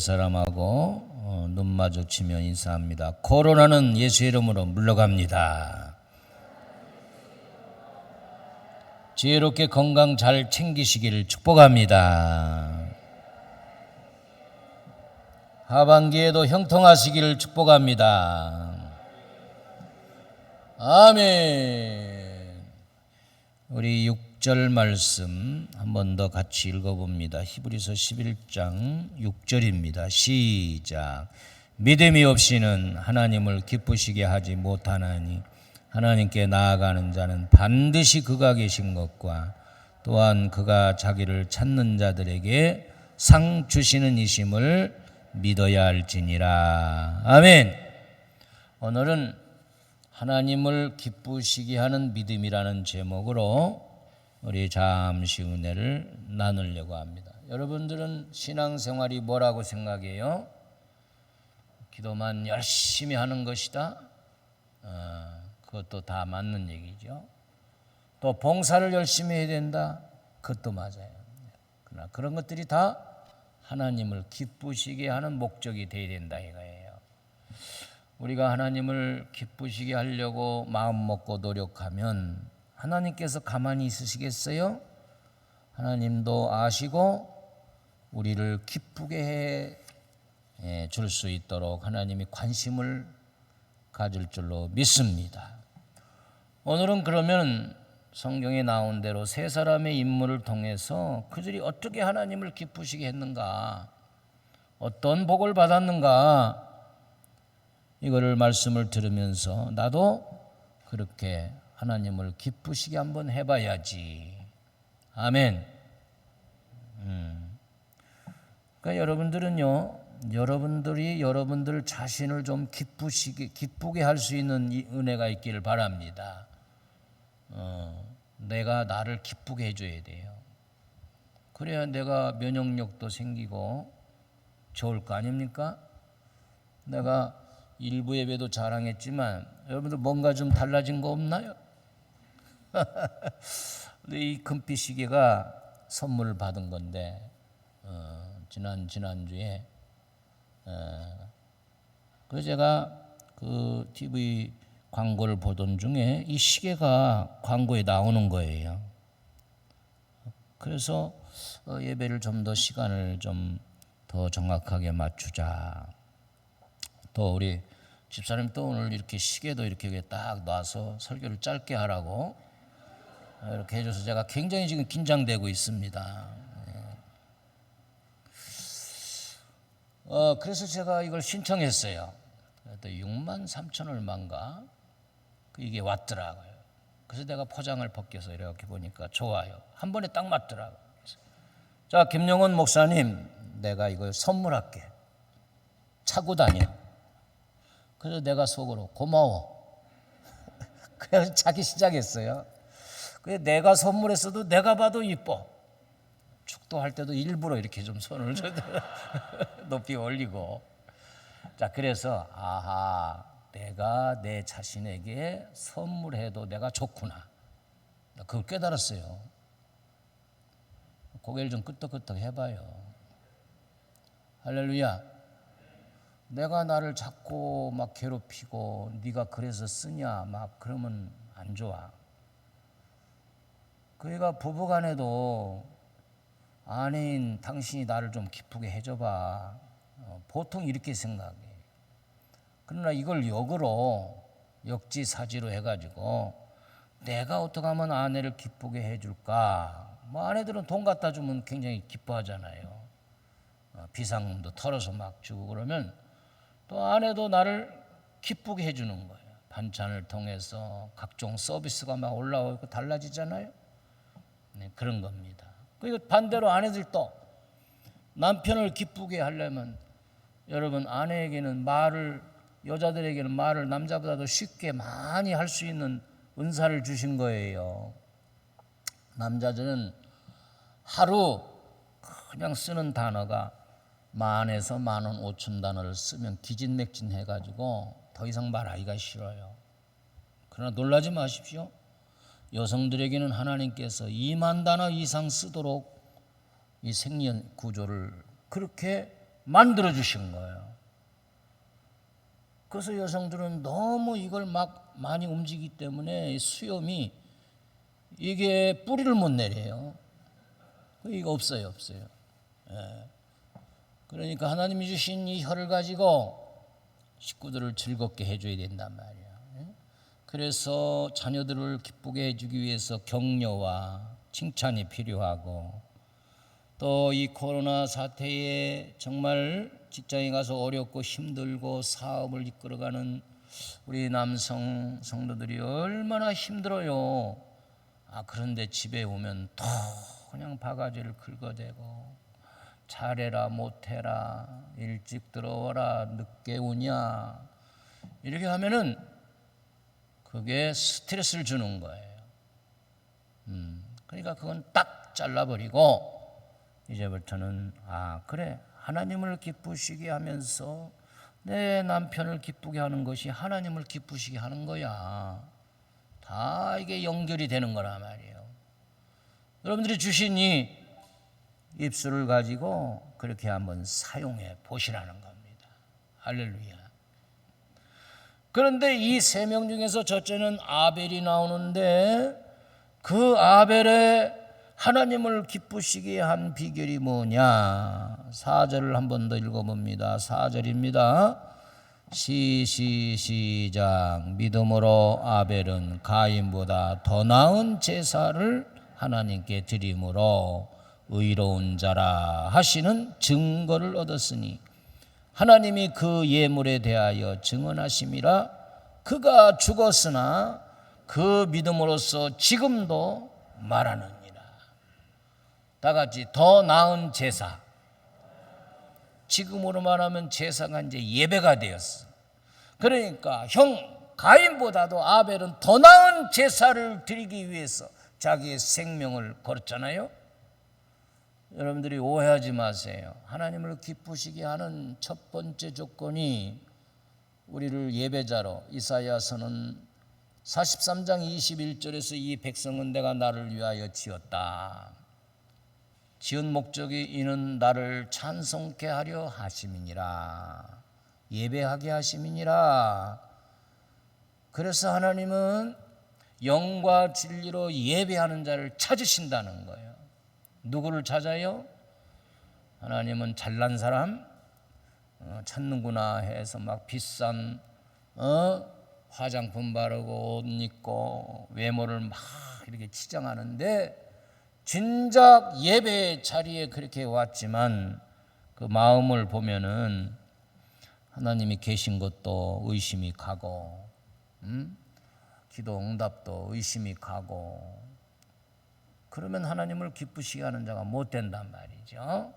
사람하고 눈 마주치며 인사합니다. 코로나는 예수 이름으로 물러갑니다. 지혜롭게 건강 잘 챙기시기를 축복합니다. 하반기에도 형통하시기를 축복합니다. 아멘. 우리 6절 말씀 한 번 더 같이 읽어봅니다. 히브리서 11장 6절입니다. 시작. 믿음이 없이는 하나님을 기쁘시게 하지 못하나니 하나님께 나아가는 자는 반드시 그가 계신 것과 또한 그가 자기를 찾는 자들에게 상 주시는 이심을 믿어야 할지니라. 아멘. 오늘은 하나님을 기쁘시게 하는 믿음이라는 제목으로 우리 잠시 은혜를 나누려고 합니다. 여러분들은 신앙생활이 뭐라고 생각해요? 기도만 열심히 하는 것이다? 그것도 다 맞는 얘기죠. 또 봉사를 열심히 해야 된다? 그것도 맞아요. 그러나 그런 것들이 다 하나님을 기쁘시게 하는 목적이 되어야 된다 이거예요. 우리가 하나님을 기쁘시게 하려고 마음 먹고 노력하면 하나님께서 가만히 있으시겠어요? 하나님도 아시고 우리를 기쁘게 해 줄 수 있도록 하나님이 관심을 가질 줄로 믿습니다. 오늘은 그러면 성경에 나온 대로 세 사람의 인물을 통해서 그들이 어떻게 하나님을 기쁘시게 했는가, 어떤 복을 받았는가, 이거를 말씀을 들으면서 나도 그렇게 하나님을 기쁘시게 한번 해봐야지. 아멘. 그러니까 여러분들은요, 여러분들이 여러분들 자신을 좀 기쁘게 할 수 있는 이 은혜가 있기를 바랍니다. 내가 나를 기쁘게 해줘야 돼요. 그래야 내가 면역력도 생기고 좋을 거 아닙니까? 내가 일부 예배도 자랑했지만 여러분들 뭔가 좀 달라진 거 없나요? 이 금빛 시계가 선물을 받은 건데 지난주에 그래서 제가 그 TV 광고를 보던 중에 이 시계가 광고에 나오는 거예요. 그래서 예배를 좀 더 시간을 좀 더 정확하게 맞추자. 또 우리 집사님 또 오늘 이렇게 시계도 이렇게 딱 놔서 설교를 짧게 하라고 이렇게 해줘서 제가 굉장히 지금 긴장되고 있습니다. 그래서 제가 이걸 신청했어요. 6만 3천 얼마인가 이게 왔더라고요. 그래서 내가 포장을 벗겨서 이렇게 보니까 좋아요. 한 번에 딱 맞더라고요. 자, 김영원 목사님, 내가 이걸 선물할게. 차고 다녀. 그래서 내가 속으로 고마워. 그래서 차기 시작했어요. 그래서 내가 선물했어도 내가 봐도 이뻐. 축도할 때도 일부러 이렇게 좀 손을 높이 올리고. 자, 그래서 내가 내 자신에게 선물해도 내가 좋구나. 그걸 깨달았어요. 고개를 좀 끄덕끄덕 해봐요. 할렐루야. 내가 나를 자꾸 막 괴롭히고 네가 그래서 쓰냐 막 그러면 안 좋아. 그러니까 부부간에도 아내인 당신이 나를 좀 기쁘게 해줘봐. 보통 이렇게 생각해. 그러나 이걸 역으로 역지사지로 해가지고 내가 어떻게 하면 아내를 기쁘게 해줄까. 뭐 아내들은 돈 갖다 주면 굉장히 기뻐하잖아요. 비상금도 털어서 막 주고 그러면 또 아내도 나를 기쁘게 해주는 거예요. 반찬을 통해서 각종 서비스가 막 올라오고 달라지잖아요. 네, 그런 겁니다. 그리고 반대로 아내들도 남편을 기쁘게 하려면 여러분 아내에게는 여자들에게는 말을 남자보다도 쉽게 많이 할 수 있는 은사를 주신 거예요. 남자들은 하루 그냥 쓰는 단어가 10,000에서 15,000 단어를 쓰면 기진맥진 해가지고 더 이상 말하기가 싫어요. 그러나 놀라지 마십시오. 여성들에게는 하나님께서 20,000 단어 이상 쓰도록 이 생년 구조를 그렇게 만들어 주신 거예요. 그래서 여성들은 너무 이걸 막 많이 움직이기 때문에 수염이 이게 뿌리를 못 내려요. 이거 없어요. 예. 그러니까 하나님이 주신 이 혀를 가지고 식구들을 즐겁게 해줘야 된단 말이에요. 그래서 자녀들을 기쁘게 해주기 위해서 격려와 칭찬이 필요하고, 또 이 코로나 사태에 정말 직장에 가서 어렵고 힘들고 사업을 이끌어가는 우리 남성 성도들이 얼마나 힘들어요. 그런데 집에 오면 더 그냥 바가지를 긁어대고 잘해라 못해라, 일찍 들어와라 늦게 오냐, 이렇게 하면은 그게 스트레스를 주는 거예요. 그러니까 그건 딱 잘라버리고 이제부터는 그래, 하나님을 기쁘시게 하면서 내 남편을 기쁘게 하는 것이 하나님을 기쁘시게 하는 거야. 다 이게 연결이 되는 거란 말이에요. 여러분들이 주신 이 입술을 가지고 그렇게 한번 사용해 보시라는 겁니다. 할렐루야. 그런데 이 세 명 중에서 첫째는 아벨이 나오는데, 그 아벨의 하나님을 기쁘시게 한 비결이 뭐냐? 4절을 한 번 더 읽어봅니다. 4절입니다. 시작. 믿음으로 아벨은 가인보다 더 나은 제사를 하나님께 드림으로 의로운 자라 하시는 증거를 얻었으니 하나님이 그 예물에 대하여 증언하심이라. 그가 죽었으나 그 믿음으로써 지금도 말하느니라. 다 같이 더 나은 제사. 지금으로 말하면 제사가 이제 예배가 되었어. 그러니까 형 가인보다도 아벨은 더 나은 제사를 드리기 위해서 자기의 생명을 걸었잖아요. 여러분들이 오해하지 마세요. 하나님을 기쁘시게 하는 첫 번째 조건이 우리를 예배자로, 이사야서는 43장 21절에서 이 백성은 내가 나를 위하여 지었다. 지은 목적이 이는 나를 찬송케 하려 하심이니라. 예배하게 하심이니라. 그래서 하나님은 영과 진리로 예배하는 자를 찾으신다는 거예요. 누구를 찾아요? 하나님은 잘난 사람 찾는구나 해서 막 비싼 화장품 바르고 옷 입고 외모를 막 이렇게 치장하는데, 진작 예배 자리에 그렇게 왔지만 그 마음을 보면은 하나님이 계신 것도 의심이 가고, 기도 응답도 의심이 가고, 그러면 하나님을 기쁘시게 하는 자가 못 된단 말이죠.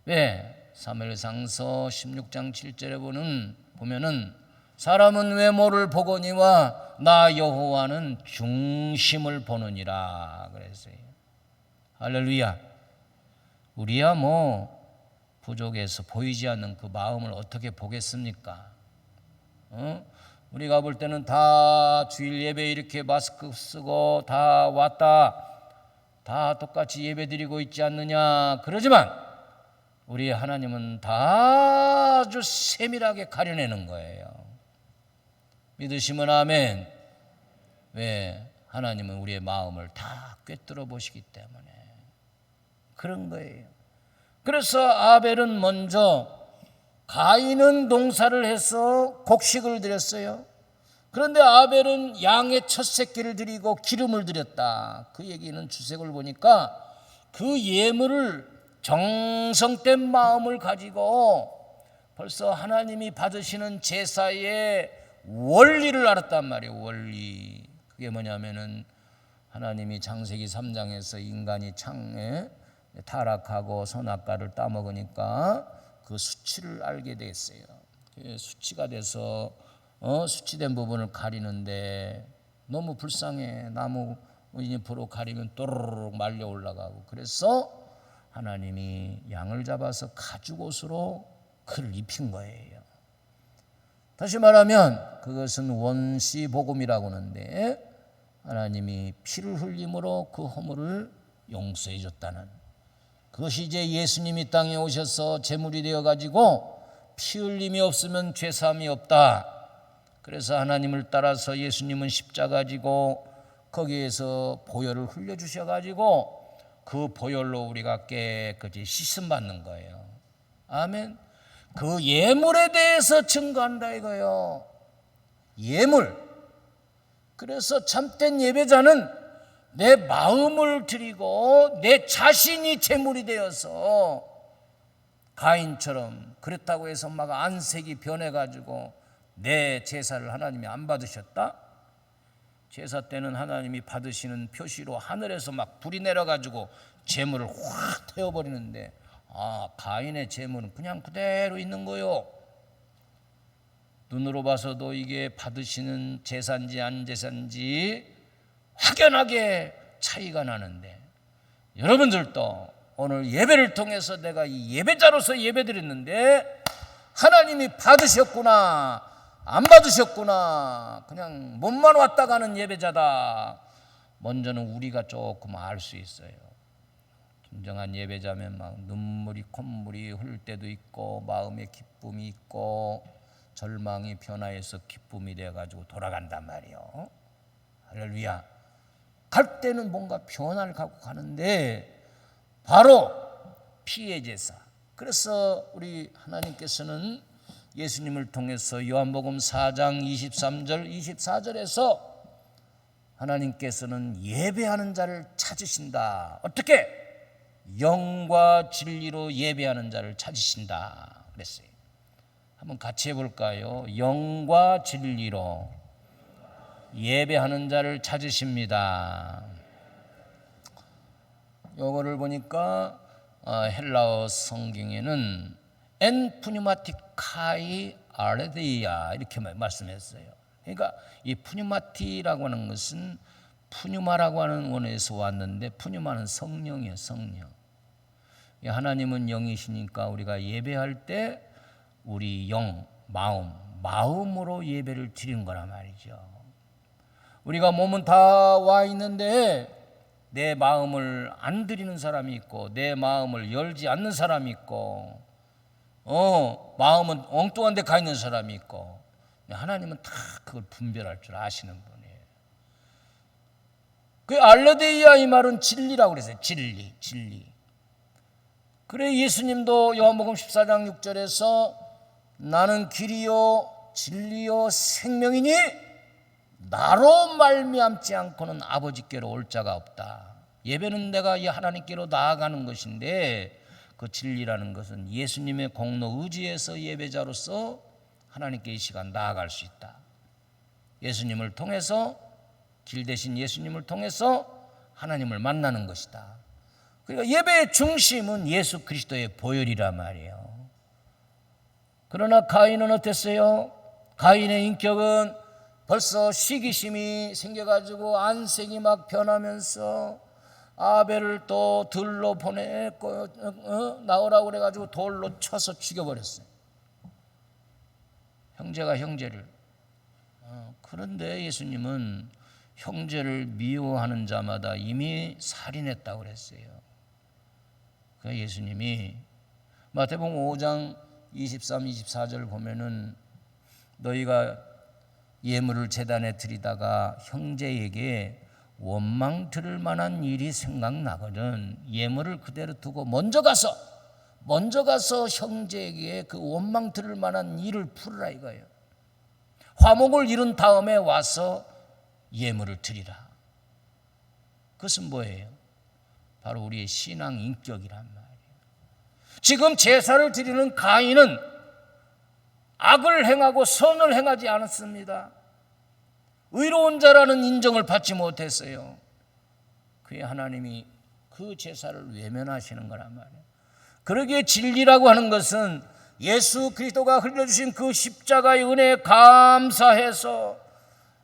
왜? 사무엘상서 16장 7절에 보면은 사람은 외모를 보거니와 나 여호와는 중심을 보느니라 그랬어요. 할렐루야. 우리야 뭐 부족해서 보이지 않는 그 마음을 어떻게 보겠습니까? 우리가 볼 때는 다 주일 예배 이렇게 마스크 쓰고 다 왔다, 다 똑같이 예배 드리고 있지 않느냐 그러지만, 우리 하나님은 다 아주 세밀하게 가려내는 거예요. 믿으시면 아멘. 왜? 하나님은 우리의 마음을 다 꿰뚫어 보시기 때문에 그런 거예요. 그래서 아벨은 먼저, 가인은 농사를 해서 곡식을 드렸어요. 그런데 아벨은 양의 첫 새끼를 드리고 기름을 드렸다. 그 얘기는 주석을 보니까 그 예물을 정성된 마음을 가지고 벌써 하나님이 받으시는 제사의 원리를 알았단 말이에요. 원리. 그게 뭐냐면은 하나님이 창세기 3장에서 인간이 창에 타락하고 선악과를 따먹으니까 그 수치를 알게 됐어요. 수치가 돼서 수치된 부분을 가리는데 너무 불쌍해. 나무 잎으로 가리면 또르르 말려 올라가고, 그래서 하나님이 양을 잡아서 가죽옷으로 그를 입힌 거예요. 다시 말하면 그것은 원시복음이라고 하는데, 하나님이 피를 흘림으로 그 허물을 용서해 줬다는, 그것이 이제 예수님이 땅에 오셔서 제물이 되어가지고 피 흘림이 없으면 죄사함이 없다. 그래서 하나님을 따라서 예수님은 십자가 지고 거기에서 보혈을 흘려주셔가지고 그 보혈로 우리가 깨끗이 씻음받는 거예요. 아멘. 그 예물에 대해서 증거한다 이거예요. 예물. 그래서 참된 예배자는 내 마음을 드리고 내 자신이 제물이 되어서 가인처럼 그렇다고 해서 막 안색이 변해가지고 내 제사를 하나님이 안 받으셨다? 제사 때는 하나님이 받으시는 표시로 하늘에서 막 불이 내려가지고 제물을 확 태워버리는데 가인의 제물은 그냥 그대로 있는 거요. 눈으로 봐서도 이게 받으시는 제사인지 안 제사인지 확연하게 차이가 나는데 여러분들도 오늘 예배를 통해서 내가 이 예배자로서 예배드렸는데 하나님이 받으셨구나 안 받으셨구나 그냥 몸만 왔다 가는 예배자다. 먼저는 우리가 조금 알 수 있어요. 진정한 예배자면 막 눈물이 콧물이 흐를 때도 있고 마음에 기쁨이 있고 절망이 변화해서 기쁨이 되어가지고 돌아간단 말이에요. 할렐루야. 갈 때는 뭔가 변화를 갖고 가는데 바로 피의 제사. 그래서 우리 하나님께서는 예수님을 통해서 요한복음 4장 23절 24절에서 하나님께서는 예배하는 자를 찾으신다. 어떻게? 영과 진리로 예배하는 자를 찾으신다 그랬어요. 한번 같이 해볼까요? 영과 진리로 예배하는 자를 찾으십니다. 요거를 보니까 헬라어 성경에는 엔 푸뉴마티카이 아레데이아 이렇게 말씀했어요. 그러니까 이 푸뉴마티라고 하는 것은 푸뉴마라고 하는 원어에서 왔는데 푸뉴마는 성령이에요. 성령. 하나님은 영이시니까 우리가 예배할 때 우리 영, 마음으로 예배를 드리는 거란 말이죠. 우리가 몸은 다 와 있는데 내 마음을 안 드리는 사람이 있고 내 마음을 열지 않는 사람이 있고 마음은 엉뚱한 데 가 있는 사람이 있고 하나님은 다 그걸 분별할 줄 아시는 분이에요. 그 알레데이아 이 말은 진리라고 그랬어요. 진리. 그래 예수님도 요한복음 14장 6절에서 나는 길이요 진리요 생명이니 나로 말미암지 않고는 아버지께로 올 자가 없다. 예배는 내가 이 하나님께로 나아가는 것인데 그 진리라는 것은 예수님의 공로 의지에서 예배자로서 하나님께 이 시간 나아갈 수 있다. 예수님을 통해서 길 대신 예수님을 통해서 하나님을 만나는 것이다. 그러니까 예배의 중심은 예수 그리스도의 보혈이란 말이에요. 그러나 가인은 어땠어요? 가인의 인격은 벌써 시기심이 생겨가지고 안색이 막 변하면서 아벨을 또 들로 보내고 나오라고 그래가지고 돌로 쳐서 죽여버렸어요. 형제가 형제를. 그런데 예수님은 형제를 미워하는 자마다 이미 살인했다고 그랬어요. 그 예수님이 마태복음 5장 23, 24절 보면은 너희가 예물을 제단에 드리다가 형제에게 원망 들을 만한 일이 생각나거든 예물을 그대로 두고 먼저 가서 형제에게 그 원망 들을 만한 일을 풀으라 이거예요. 화목을 이룬 다음에 와서 예물을 드리라. 그것은 뭐예요? 바로 우리의 신앙 인격이란 말이에요. 지금 제사를 드리는 가인은 악을 행하고 선을 행하지 않았습니다. 의로운 자라는 인정을 받지 못했어요. 그의 하나님이 그 제사를 외면하시는 거란 말이에요. 그러기에 진리라고 하는 것은 예수 그리스도가 흘려주신 그 십자가의 은혜에 감사해서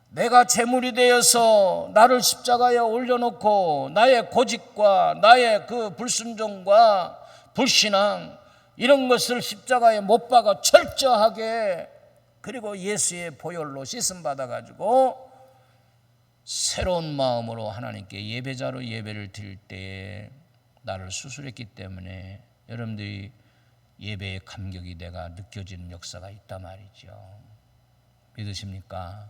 내가 제물이 되어서 나를 십자가에 올려놓고 나의 고집과 나의 그 불순종과 불신앙 이런 것을 십자가에 못 박아 철저하게 그리고 예수의 보혈로 씻음 받아가지고 새로운 마음으로 하나님께 예배자로 예배를 드릴 때에 나를 수술했기 때문에 여러분들이 예배의 감격이 내가 느껴지는 역사가 있단 말이죠. 믿으십니까?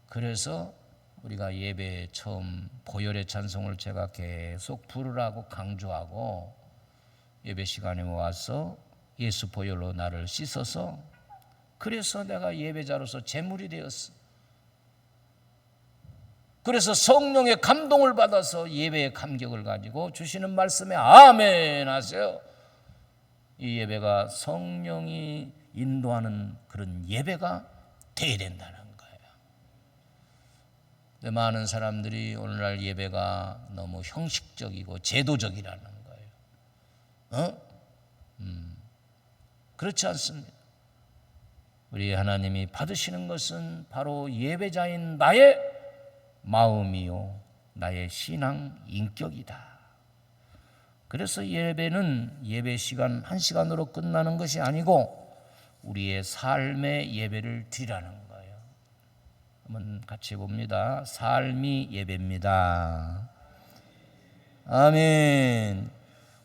그래서 우리가 예배에 처음 보혈의 찬송을 제가 계속 부르라고 강조하고 예배 시간에 와서 예수 보혈로 나를 씻어서 그래서 내가 예배자로서 제물이 되었어. 그래서 성령의 감동을 받아서 예배의 감격을 가지고 주시는 말씀에 아멘 하세요. 이 예배가 성령이 인도하는 그런 예배가 되어야 된다는 거예요. 근데 많은 사람들이 오늘날 예배가 너무 형식적이고 제도적이라는 거예요. 그렇지 않습니다. 우리 하나님이 받으시는 것은 바로 예배자인 나의 마음이요 나의 신앙 인격이다. 그래서 예배는 예배 시간 1시간으로 끝나는 것이 아니고 우리의 삶의 예배를 드리라는 거예요. 한번 같이 봅니다. 삶이 예배입니다. 아멘.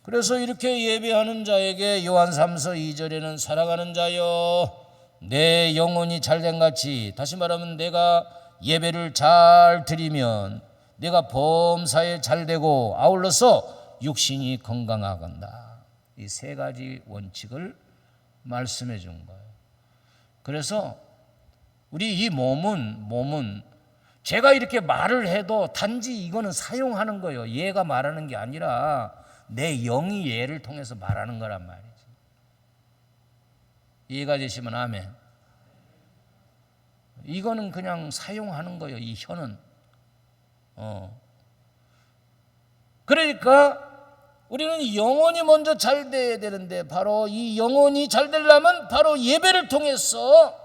그래서 이렇게 예배하는 자에게 요한 3서 2절에는 살아가는 자여 내 영혼이 잘된 같이, 다시 말하면 내가 예배를 잘 드리면 내가 범사에 잘되고 아울러서 육신이 건강하간다. 이 세 가지 원칙을 말씀해 준 거예요. 그래서 우리 이 몸은 제가 이렇게 말을 해도 단지 이거는 사용하는 거예요. 얘가 말하는 게 아니라 내 영이 얘를 통해서 말하는 거란 말이지. 이해가 되시면 아멘. 이거는 그냥 사용하는 거예요. 이 혀는. 그러니까 우리는 영혼이 먼저 잘 돼야 되는데 바로 이 영혼이 잘 되려면 바로 예배를 통해서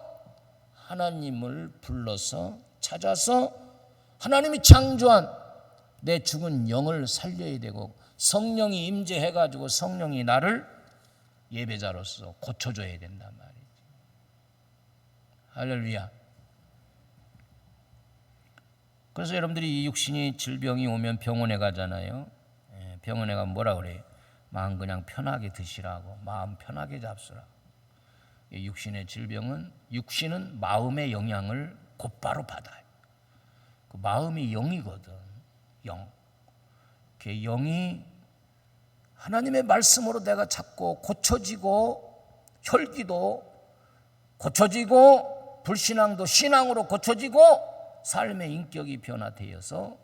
하나님을 불러서 찾아서 하나님이 창조한 내 죽은 영을 살려야 되고 성령이 임재해가지고 성령이 나를 예배자로서 고쳐줘야 된단 말이지. 할렐루야. 그래서 여러분들이 이 육신이 질병이 오면 병원에 가잖아요. 병원에 가면 뭐라 그래요? 마음 그냥 편하게 드시라고, 마음 편하게 잡수라. 육신의 질병은 육신은 마음의 영향을 곧바로 받아요. 그 마음이 영이거든. 영. 그 영이 하나님의 말씀으로 내가 자꾸 고쳐지고 혈기도 고쳐지고 불신앙도 신앙으로 고쳐지고 삶의 인격이 변화되어서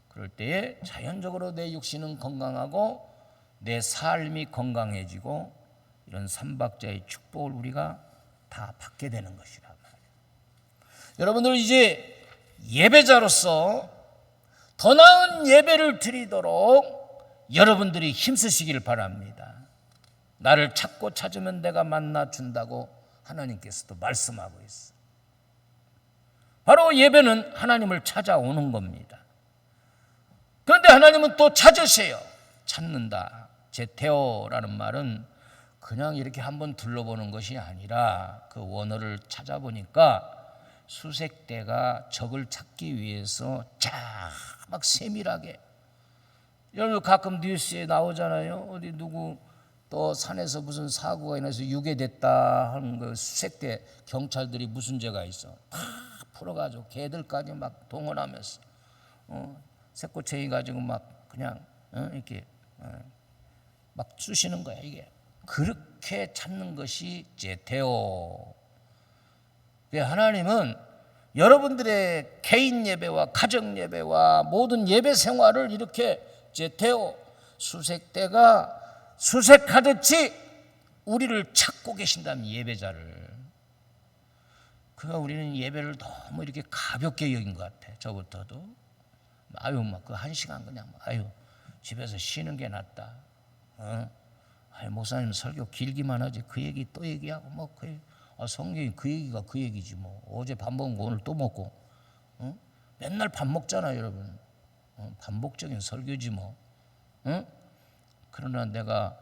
그럴 때에 자연적으로 내 육신은 건강하고 내 삶이 건강해지고 이런 삼박자의 축복을 우리가 다 받게 되는 것이란 말이에요. 여러분들 이제 예배자로서 더 나은 예배를 드리도록 여러분들이 힘쓰시길 바랍니다. 나를 찾고 찾으면 내가 만나 준다고 하나님께서도 말씀하고 있어요. 바로 예배는 하나님을 찾아오는 겁니다. 그런데 하나님은 또 찾으세요. 찾는다. 제테오라는 말은 그냥 이렇게 한번 둘러보는 것이 아니라 그 원어를 찾아보니까 수색대가 적을 찾기 위해서 막 세밀하게, 여러분 가끔 뉴스에 나오잖아요. 어디 누구 또 산에서 무슨 사고가 일어나서 유괴됐다 하는 그 수색대 경찰들이 무슨 죄가 있어 다 풀어가지고 개들까지 막 동원하면서 새꼬챙이 가지고 막 그냥 이렇게 막 쑤시는 거야. 이게 그렇게 찾는 것이 제테오. 하나님은 여러분들의 개인 예배와 가정 예배와 모든 예배 생활을 이렇게 제테오 수색대가 수색하듯이 우리를 찾고 계신다는 예배자를. 그가 우리는 예배를 너무 이렇게 가볍게 여긴 것 같아. 저부터도 아유 막 그 1시간 그냥 아유 집에서 쉬는 게 낫다. 아유 목사님 설교 길기만 하지 그 얘기 또 얘기하고 뭐 그 성경이 그 얘기가 그 얘기지 뭐. 어제 밥 먹은 거 오늘 또 먹고 맨날 밥 먹잖아 여러분. 반복적인 설교지 뭐. 그러나 내가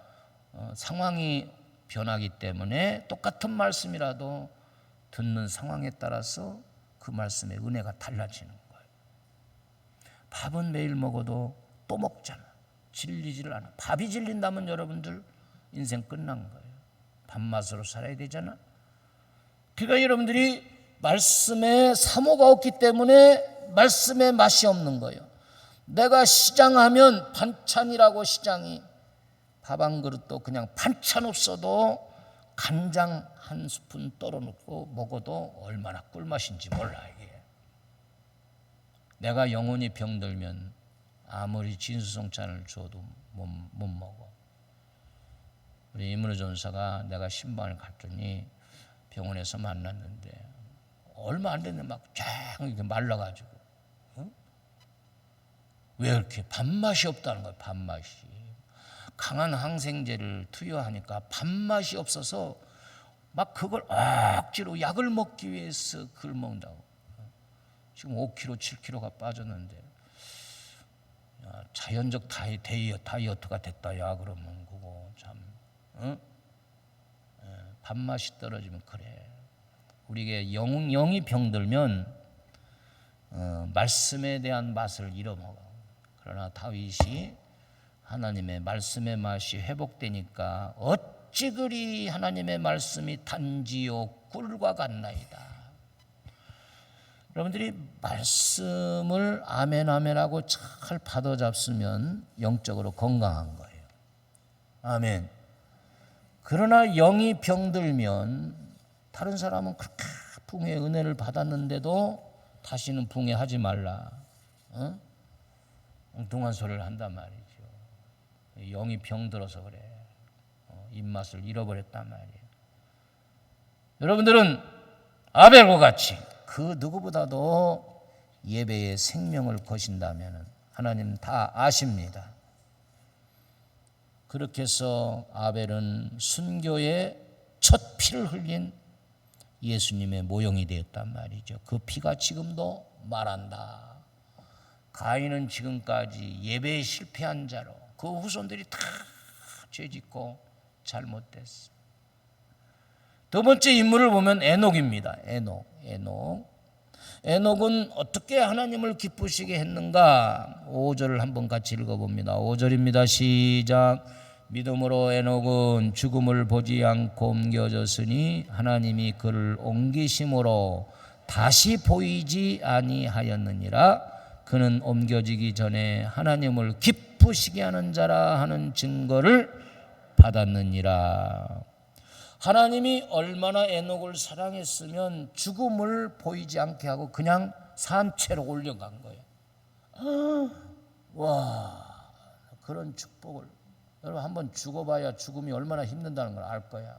상황이 변하기 때문에 똑같은 말씀이라도 듣는 상황에 따라서 그 말씀의 은혜가 달라지는 거예요. 밥은 매일 먹어도 또 먹잖아. 질리지를 않아. 밥이 질린다면 여러분들 인생 끝난 거예요. 밥맛으로 살아야 되잖아. 그러니까 여러분들이 말씀에 사모가 없기 때문에 말씀에 맛이 없는 거예요. 내가 시장하면 반찬이라고 시장이 밥 한 그릇도 그냥 반찬 없어도 간장 한 스푼 떨어놓고 먹어도 얼마나 꿀맛인지 몰라 이게. 내가 영혼이 병들면 아무리 진수성찬을 줘도 못 먹어. 우리 이문호 전사가 내가 신방을 갔더니 병원에서 만났는데 얼마 안 됐는데 막 쫙 이렇게 말라가지고 왜 이렇게 밥맛이 없다는 거야. 밥맛이. 강한 항생제를 투여하니까 밥맛이 없어서 막 그걸 억지로 약을 먹기 위해서 그걸 먹는다고. 지금 5kg, 7kg가 빠졌는데 자연적 다이어트가 됐다. 야 그러면 그거 참 밥맛이 떨어지면 그래. 우리에게 영이 병들면 말씀에 대한 맛을 잃어먹어. 그러나 다윗이 하나님의 말씀의 맛이 회복되니까 어찌 그리 하나님의 말씀이 단지요 꿀과 같나이다. 여러분들이 말씀을 아멘 아멘하고 잘 받아 잡으면 영적으로 건강한 거예요. 아멘. 그러나 영이 병들면 다른 사람은 그렇게 붕의 은혜를 받았는데도 다시는 붕해하지 말라. 엉뚱한 소리를 한단 말이죠. 영이 병들어서 그래. 입맛을 잃어버렸단 말이에요. 여러분들은 아벨과 같이 그 누구보다도 예배의 생명을 거신다면 하나님 다 아십니다. 그렇게 해서 아벨은 순교의 첫 피를 흘린 예수님의 모형이 되었단 말이죠. 그 피가 지금도 말한다. 가인은 지금까지 예배에 실패한 자로 그 후손들이 다 죄짓고 잘못됐어. 두 번째 인물을 보면 에녹입니다. 에녹은 어떻게 하나님을 기쁘시게 했는가? 5절을 한번 같이 읽어봅니다. 5절입니다. 시작. 믿음으로 에녹은 죽음을 보지 않고 옮겨졌으니 하나님이 그를 옮기심으로 다시 보이지 아니하였느니라. 그는 옮겨지기 전에 하나님을 기쁘시게 하는 자라 하는 증거를 받았느니라. 하나님이 얼마나 에녹을 사랑했으면 죽음을 보이지 않게 하고 그냥 산채로 올려간 거예요. 와, 그런 축복을. 여러분 한번 죽어봐야 죽음이 얼마나 힘든다는 걸 알 거야.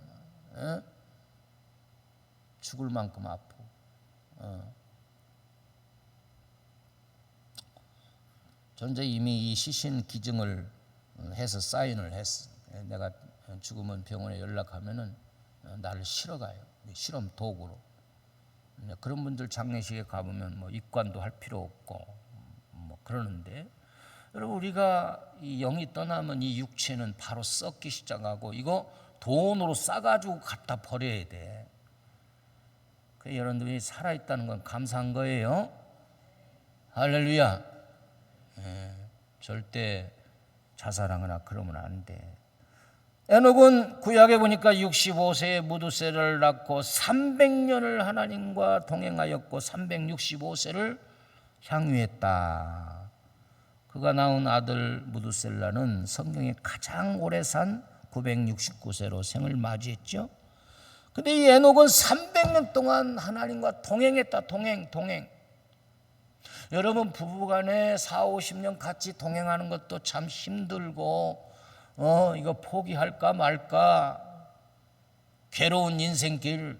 죽을 만큼 아프고. 저는 이미 이 시신 기증을 해서 사인을 했어. 내가 죽으면 병원에 연락하면은 나를 실어가요. 실험 도구로. 그런 분들 장례식에 가보면 뭐 입관도 할 필요 없고 뭐 그러는데, 여러분 우리가 이 영이 떠나면 이 육체는 바로 썩기 시작하고 이거 돈으로 싸가지고 갖다 버려야 돼. 그 여러분들이 살아있다는 건 감사한 거예요. 할렐루야. 절대 자살하거나 그러면 안 돼. 에녹은 구약에 보니까 65세에 무두셀을 낳고 300년을 하나님과 동행하였고 365세를 향유했다. 그가 낳은 아들 무두셀라는 성경에 가장 오래 산 969세로 생을 맞이했죠. 근데 이 에녹은 300년 동안 하나님과 동행했다. 동행. 여러분 부부간에 40-50년 같이 동행하는 것도 참 힘들고 이거 포기할까 말까 괴로운 인생길.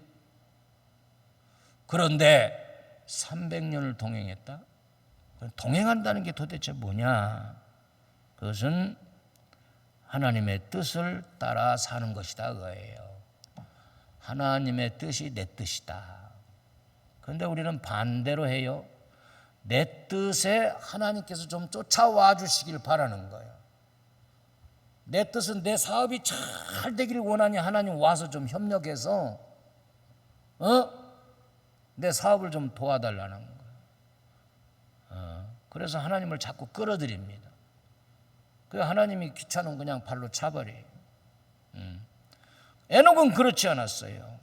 그런데 300년을 동행했다. 동행한다는 게 도대체 뭐냐? 그것은 하나님의 뜻을 따라 사는 것이다 그거예요. 하나님의 뜻이 내 뜻이다. 그런데 우리는 반대로 해요. 내 뜻에 하나님께서 좀 쫓아와 주시길 바라는 거예요. 내 뜻은 내 사업이 잘 되기를 원하니 하나님 와서 좀 협력해서 내 사업을 좀 도와달라는 거예요. 그래서 하나님을 자꾸 끌어들입니다. 그 하나님이 귀찮으면 그냥 발로 차버려요. 에녹은 그렇지 않았어요.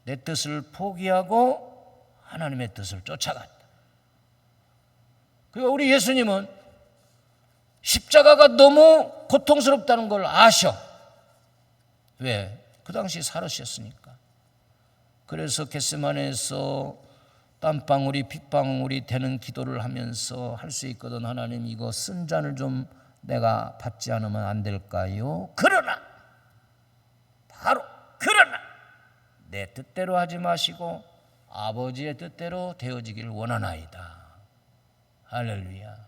내 뜻을 포기하고 하나님의 뜻을 쫓아갔다. 그리고 우리 예수님은 십자가가 너무 고통스럽다는 걸 아셔. 왜? 그 당시 살으셨으니까. 그래서 겟세마네에서 땀방울이 핏방울이 되는 기도를 하면서 할 수 있거든. 하나님, 이거 쓴 잔을 좀 내가 받지 않으면 안 될까요? 그러나 내 뜻대로 하지 마시고 아버지의 뜻대로 되어지길 원하나이다. 할렐루야.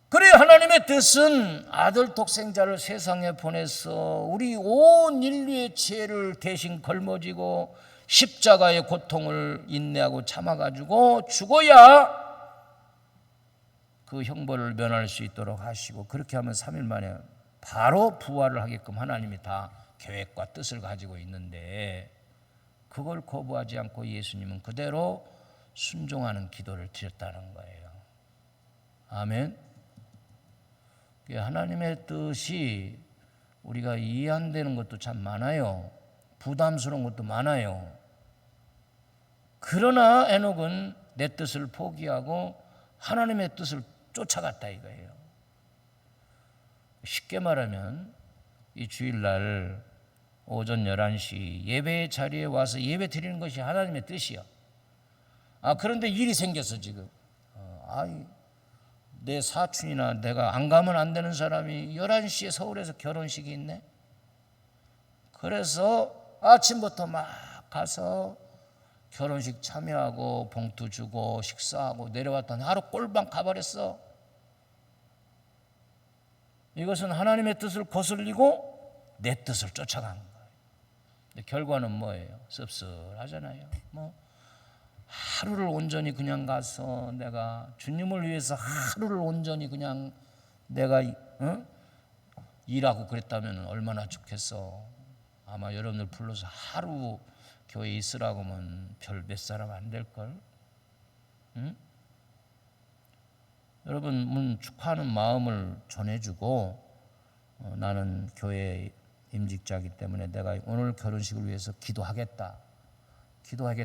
그래, 하나님의 뜻은 아들 독생자를 세상에 보내서 우리 온 인류의 죄를 대신 걸머지고 십자가의 고통을 인내하고 참아가지고 죽어야 그 형벌을 면할 수 있도록 하시고, 그렇게 하면 3일 만에 바로 부활을 하게끔 하나님이 다 계획과 뜻을 가지고 있는데, 그걸 거부하지 않고 예수님은 그대로 순종하는 기도를 드렸다는 거예요. 아멘. 하나님의 뜻이 우리가 이해 안 되는 것도 참 많아요. 부담스러운 것도 많아요. 그러나 에녹은 내 뜻을 포기하고 하나님의 뜻을 쫓아갔다 이거예요. 쉽게 말하면 이 주일날 오전 11시 예배 자리에 와서 예배 드리는 것이 하나님의 뜻이요. 그런데 일이 생겼어 지금. 내 사촌이나 내가 안 가면 안 되는 사람이 11시에 서울에서 결혼식이 있네. 그래서 아침부터 막 가서 결혼식 참여하고 봉투 주고 식사하고 내려왔더니 하루 꼴방 가버렸어. 이것은 하나님의 뜻을 거슬리고 내 뜻을 쫓아간 거예요. 근데 결과는 뭐예요? 씁쓸하잖아요. 하루를 온전히 그냥 가서 내가 주님을 위해서 하루를 온전히 그냥 내가 일하고 그랬다면 얼마나 좋겠어. 아마 여러분들 불러서 하루 교회에 있으라고 하면 별 몇 사람 안 될걸. 여러분 축하하는 마음을 전해주고, 나는 교회 임직자이기 때문에 내가 오늘 결혼식을 위해서 기도하겠다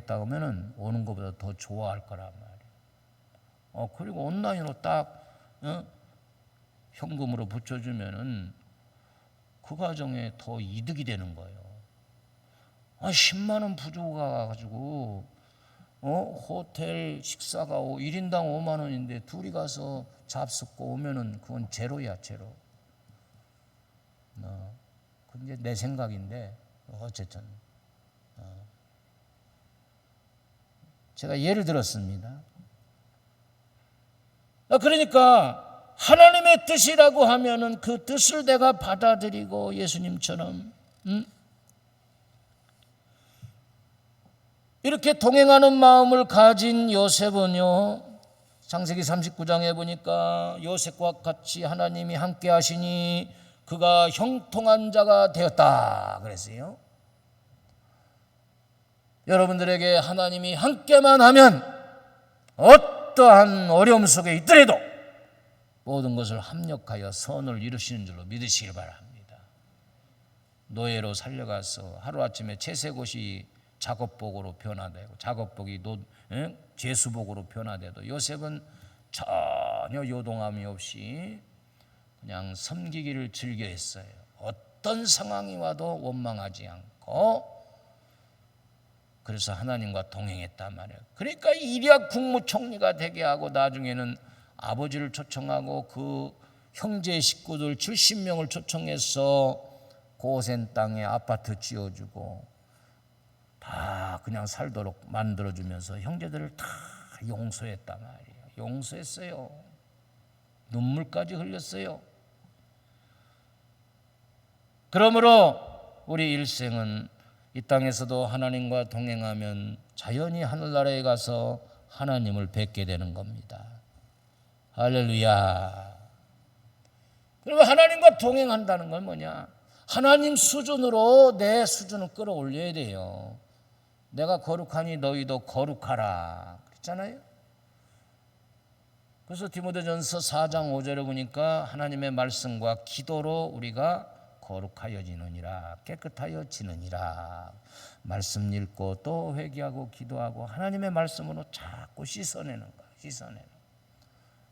하면은 오는 것보다 더 좋아할 거란 말이에요. 그리고 온라인으로 딱 현금으로 붙여주면은 그 가정에 더 이득이 되는 거예요. 10만 원 부조가 가지고 호텔 식사가 1인당 5만 원인데 둘이 가서 잡숫고 오면은 그건 제로야, 제로. 그게 내 생각인데 어쨌든 제가 예를 들었습니다. 그러니까 하나님의 뜻이라고 하면은 그 뜻을 내가 받아들이고 예수님처럼 이렇게 동행하는 마음을 가진 요셉은요, 창세기 39장에 보니까 요셉과 같이 하나님이 함께 하시니 그가 형통한 자가 되었다 그랬어요. 여러분들에게 하나님이 함께만 하면 어떠한 어려움 속에 있더라도 모든 것을 합력하여 선을 이루시는 줄로 믿으시길 바랍니다. 노예로 살려가서 하루아침에 채색옷이 작업복으로 변화되고 작업복이 죄수복으로 변화돼도 요셉은 전혀 요동함이 없이 그냥 섬기기를 즐겨 했어요. 어떤 상황이 와도 원망하지 않고, 그래서 하나님과 동행했단 말이에요. 그러니까 이리야 국무총리가 되게 하고 나중에는 아버지를 초청하고 그 형제 식구들 70명을 초청해서 고센 땅에 아파트 지어주고 다 그냥 살도록 만들어주면서 형제들을 다 용서했단 말이에요. 용서했어요. 눈물까지 흘렸어요. 그러므로 우리 일생은 이 땅에서도 하나님과 동행하면 자연히 하늘나라에 가서 하나님을 뵙게 되는 겁니다. 할렐루야. 그리고 하나님과 동행한다는 건 뭐냐? 하나님 수준으로 내 수준을 끌어올려야 돼요. 내가 거룩하니 너희도 거룩하라 그랬잖아요. 그래서 디모데전서 4장 5절에 보니까 하나님의 말씀과 기도로 우리가 거룩하여지느니라, 깨끗하여지느니라. 말씀 읽고 또 회개하고 기도하고 하나님의 말씀으로 자꾸 씻어내는 거예요. 씻어내는.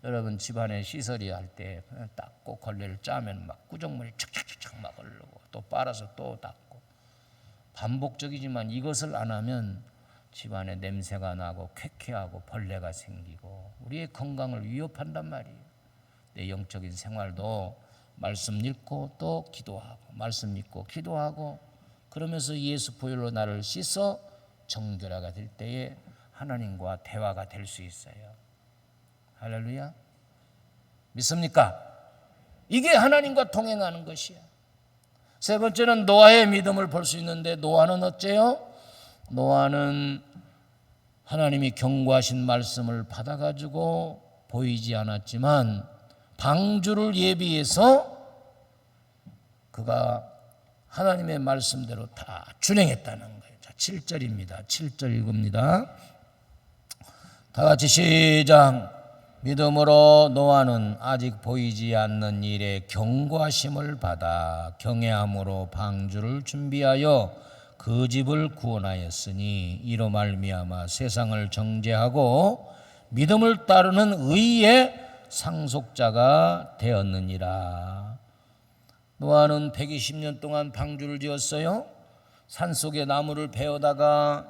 여러분 집안에 시설이 할 때 닦고 걸레를 짜면 막 구정물이 촥촥촥 막 흐르고 또 빨아서 또 닦고, 반복적이지만 이것을 안 하면 집안에 냄새가 나고 쾌쾌하고 벌레가 생기고 우리의 건강을 위협한단 말이에요. 내 영적인 생활도 말씀 읽고 또 기도하고, 말씀 읽고 기도하고, 그러면서 예수 보혈로 나를 씻어 정결하게 될 때에 하나님과 대화가 될 수 있어요. 할렐루야. 믿습니까? 이게 하나님과 동행하는 것이야. 세 번째는 노아의 믿음을 볼 수 있는데, 노아는 어째요? 노아는 하나님이 경고하신 말씀을 받아가지고 보이지 않았지만 방주를 예비해서 그가 하나님의 말씀대로 다 준행했다는 거예요. 자, 7절입니다. 7절 읽습니다. 다 같이 시작. 믿음으로 노아는 아직 보이지 않는 일에 경고하심을 받아 경외함으로 방주를 준비하여 그 집을 구원하였으니 이로 말미암아 세상을 정죄하고 믿음을 따르는 의의 상속자가 되었느니라. 노아는 120년 동안 방주를 지었어요. 산속에 나무를 베어다가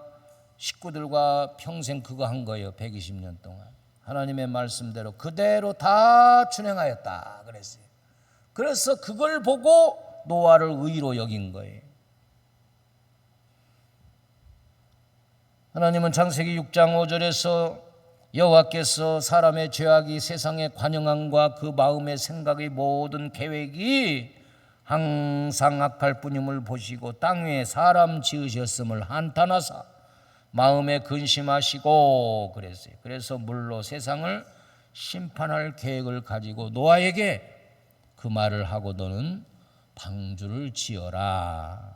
식구들과 평생 그거 한 거예요. 120년 동안 하나님의 말씀대로 그대로 다 준행하였다 그랬어요. 그래서 그걸 보고 노아를 의로 여긴 거예요. 하나님은 창세기 6장 5절에서 여호와께서 사람의 죄악이 세상의 관영함과 그 마음의 생각의 모든 계획이 항상 악할 뿐임을 보시고 땅 위에 사람 지으셨음을 한탄하사 마음에 근심하시고 그랬어요. 그래서 물로 세상을 심판할 계획을 가지고 노아에게 그 말을 하고 너는 방주를 지어라.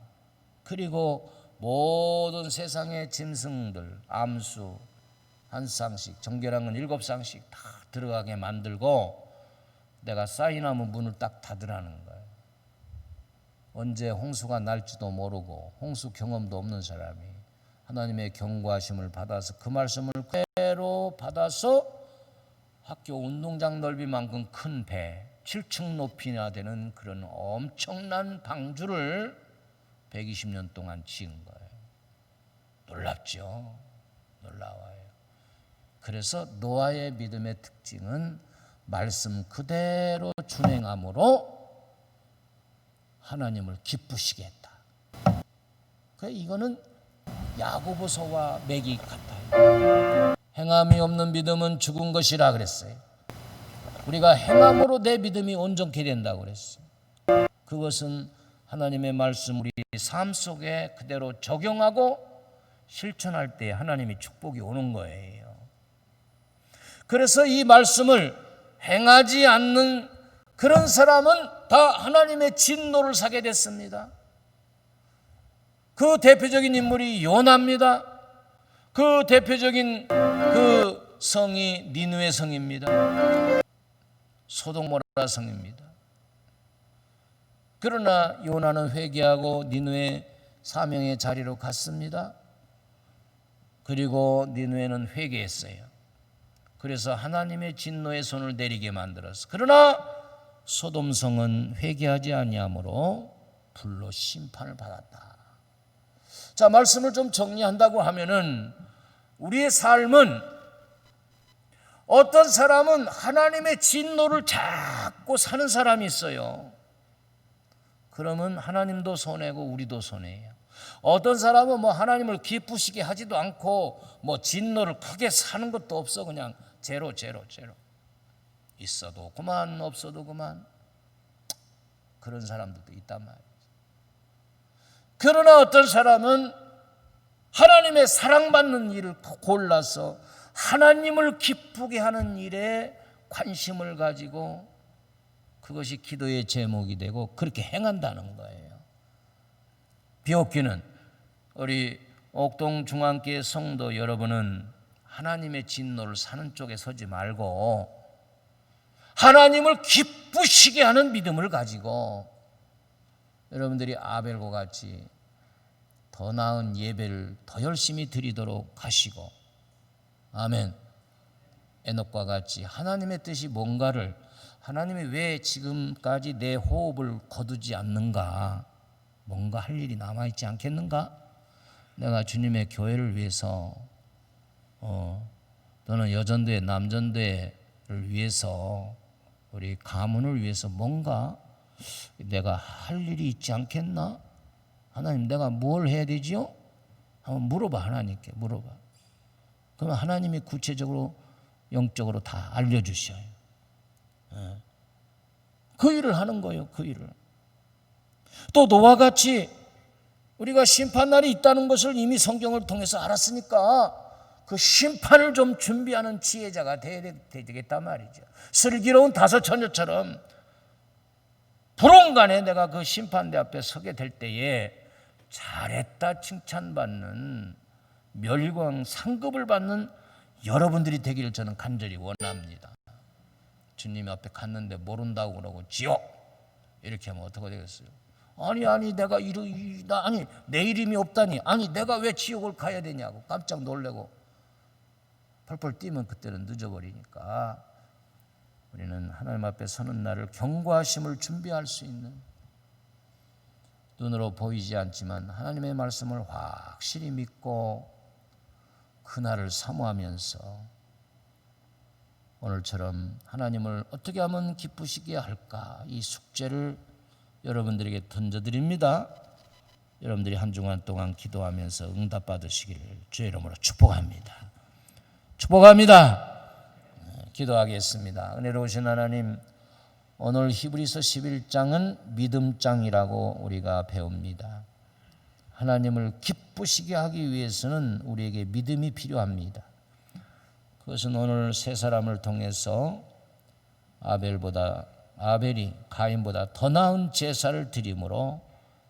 그리고 모든 세상의 짐승들, 암수 한 쌍씩, 정결한 건 7쌍씩 다 들어가게 만들고 내가 사인하면 문을 딱 닫으라는 거예요. 언제 홍수가 날지도 모르고 홍수 경험도 없는 사람이 하나님의 경고하심을 받아서 그 말씀을 그대로 받아서 학교 운동장 넓이만큼 큰 배, 7층 높이나 되는 그런 엄청난 방주를 120년 동안 지은 거예요. 놀랍죠? 놀라워요. 그래서 노아의 믿음의 특징은 말씀 그대로 준행함으로 하나님을 기쁘시게 했다. 이거는 야고보서와 맥이 같아요. 행함이 없는 믿음은 죽은 것이라 그랬어요. 우리가 행함으로 내 믿음이 온전케 된다고 그랬어요. 그것은 하나님의 말씀 우리 삶 속에 그대로 적용하고 실천할 때 하나님의 축복이 오는 거예요. 그래서 이 말씀을 행하지 않는 그런 사람은 다 하나님의 진노를 사게 됐습니다. 그 대표적인 인물이 요나입니다. 그 대표적인 그 성이 니느웨 성입니다. 소돔 고모라 성입니다. 그러나 요나는 회개하고 니느웨 사명의 자리로 갔습니다. 그리고 니느웨는 회개했어요. 그래서 하나님의 진노의 손을 내리게 만들었어. 그러나 소돔 성은 회개하지 아니하므로 불로 심판을 받았다. 자, 말씀을 좀 정리한다고 하면은 우리의 삶은 어떤 사람은 하나님의 진노를 자꾸 사는 사람이 있어요. 그러면 하나님도 손해고 우리도 손해예요. 어떤 사람은 뭐 하나님을 기쁘시게 하지도 않고 뭐 진노를 크게 사는 것도 없어. 그냥 제로. 있어도 그만 없어도 그만. 그런 사람들도 있단 말이에요. 그러나 어떤 사람은 하나님의 사랑받는 일을 골라서 하나님을 기쁘게 하는 일에 관심을 가지고 그것이 기도의 제목이 되고 그렇게 행한다는 거예요. 비옵기는 우리 옥동 중앙교회 성도 여러분은 하나님의 진노를 사는 쪽에 서지 말고 하나님을 기쁘시게 하는 믿음을 가지고 여러분들이 아벨과 같이 더 나은 예배를 더 열심히 드리도록 하시고, 아멘. 에녹과 같이 하나님의 뜻이 뭔가를, 하나님이 왜 지금까지 내 호흡을 거두지 않는가, 뭔가 할 일이 남아있지 않겠는가, 내가 주님의 교회를 위해서 또는 여전도회 남전도회를 위해서 우리 가문을 위해서 뭔가 내가 할 일이 있지 않겠나? 하나님, 내가 뭘 해야 되지요? 한번 물어봐. 하나님께 물어봐. 그러면 하나님이 구체적으로 영적으로 다 알려주셔요. 그 일을 하는 거예요. 그 일을. 또 노아와 같이 우리가 심판날이 있다는 것을 이미 성경을 통해서 알았으니까 그 심판을 좀 준비하는 지혜자가 되겠단 말이죠. 슬기로운 다섯 처녀처럼 불온간에 내가 그 심판대 앞에 서게 될 때에 잘했다 칭찬받는, 멸광 상급을 받는 여러분들이 되기를 저는 간절히 원합니다. 주님 앞에 갔는데 모른다고 그러고 지옥 이렇게 하면 어떻게 되겠어요? 아니 내가 아니 내 이름이 없다니, 아니 내가 왜 지옥을 가야 되냐고 깜짝 놀래고 펄펄 뛰면 그때는 늦어버리니까 우리는 하나님 앞에 서는 날을 경고하심을 준비할 수 있는, 눈으로 보이지 않지만 하나님의 말씀을 확실히 믿고 그날을 사모하면서 오늘처럼 하나님을 어떻게 하면 기쁘시게 할까, 이 숙제를 여러분들에게 던져드립니다. 여러분들이 한 주간 동안 기도하면서 응답받으시기를 주의 이름으로 축복합니다. 축복합니다. 기도하겠습니다. 은혜로우신 하나님, 오늘 히브리서 11장은 믿음장이라고 우리가 배웁니다. 하나님을 기쁘시게 하기 위해서는 우리에게 믿음이 필요합니다. 그것은 오늘 세 사람을 통해서 아벨이 가인보다 더 나은 제사를 드림으로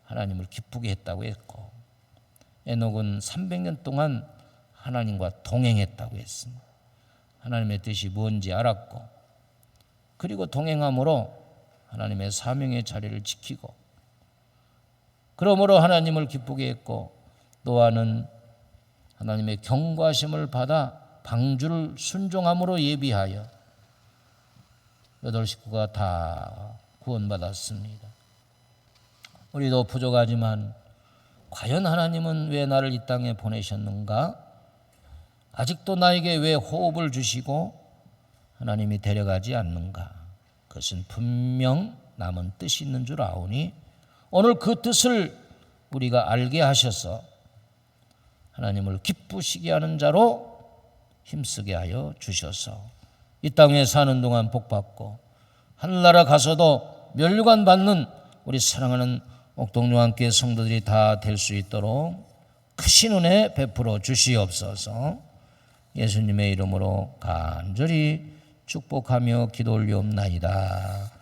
하나님을 기쁘게 했다고 했고, 에녹은 300년 동안 하나님과 동행했다고 했습니다. 하나님의 뜻이 뭔지 알았고, 그리고 동행함으로 하나님의 사명의 자리를 지키고, 그러므로 하나님을 기쁘게 했고, 노아는 하나님의 경고하심을 받아 방주를 순종함으로 예비하여 8 식구가 다 구원받았습니다. 우리도 부족하지만 과연 하나님은 왜 나를 이 땅에 보내셨는가? 아직도 나에게 왜 호흡을 주시고 하나님이 데려가지 않는가? 그것은 분명 남은 뜻이 있는 줄 아오니 오늘 그 뜻을 우리가 알게 하셔서 하나님을 기쁘시게 하는 자로 힘쓰게 하여 주셔서 이 땅에 사는 동안 복받고 하늘나라 가서도 멸류관 받는 우리 사랑하는 옥동요한교회 성도들이 다 될 수 있도록 크신 은혜 베풀어 주시옵소서. 예수님의 이름으로 간절히 축복하며 기도 올리옵나이다.